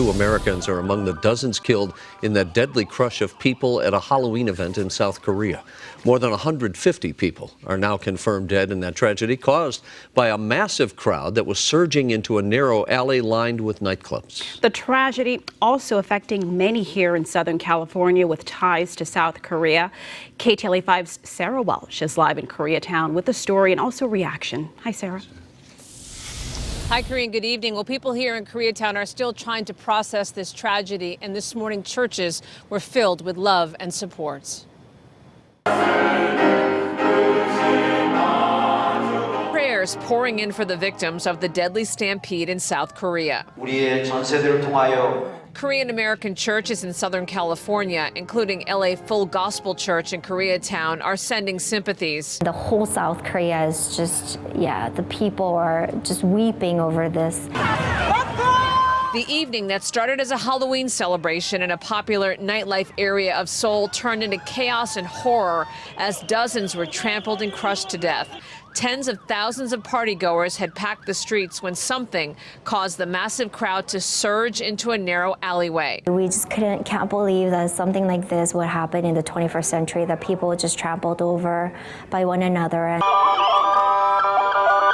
2 Americans are among the dozens killed in that deadly crush of people at a Halloween event in South Korea. More than 150 people are now confirmed dead in that tragedy caused by a massive crowd that was surging into a narrow alley lined with nightclubs. The tragedy also affecting many here in Southern California with ties to South Korea. KTLA 5's Sarah Welsh is live in Koreatown with the story and also reaction. Hi, Sarah. Hi, Korean. Good evening. Well, people here in Koreatown are still trying to process this tragedy, and this morning churches were filled with love and support. Prayers pouring in for the victims of the deadly stampede in South Korea. 우리의 전 세대를 통하여 Korean American churches in Southern California, including LA Full Gospel Church in Koreatown, are sending sympathies. The whole South Korea is just, the people are just weeping over this. The evening that started as a Halloween celebration in a popular nightlife area of Seoul turned into chaos and horror as dozens were trampled and crushed to death. Tens of thousands of partygoers had packed the streets when something caused the massive crowd to surge into a narrow alleyway. We just can't believe that something like this would happen in the 21st century, that people just trampled over by one another.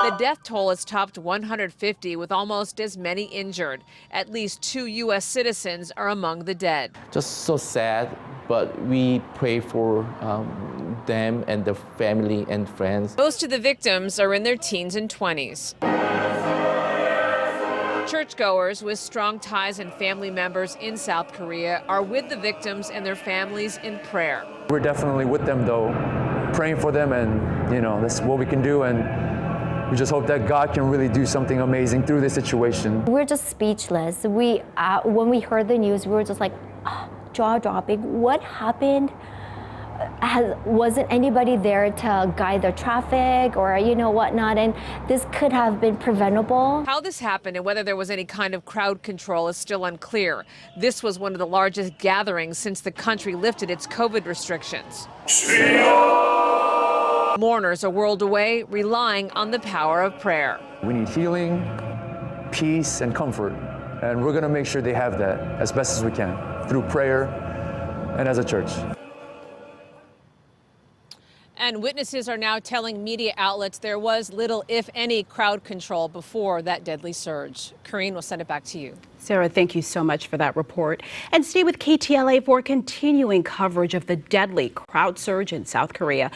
The death toll has topped 150 with almost as many injured. At least 2 U.S. citizens are among the dead. Just so sad, but we pray for them and their family and friends. Most of the victims are in their teens and 20s. Churchgoers with strong ties and family members in South Korea are with the victims and their families in prayer. We're definitely with them, though, praying for them, and that's what we can do, and we just hope that God can really do something amazing through this situation. We're just speechless. When we heard the news, we were just like, jaw-dropping. What happened? Wasn't anybody there to guide the traffic or whatnot, and this could have been preventable. How this happened and whether there was any kind of crowd control is still unclear. This was one of the largest gatherings since the country lifted its COVID restrictions. Mourners a world away, relying on the power of prayer. We need healing, peace, and comfort, and we're going to make sure they have that as best as we can through prayer and as a church. And witnesses are now telling media outlets there was little, if any, crowd control before that deadly surge. Karine, we'll send it back to you. Sarah, thank you so much for that report. And stay with KTLA for continuing coverage of the deadly crowd surge in South Korea.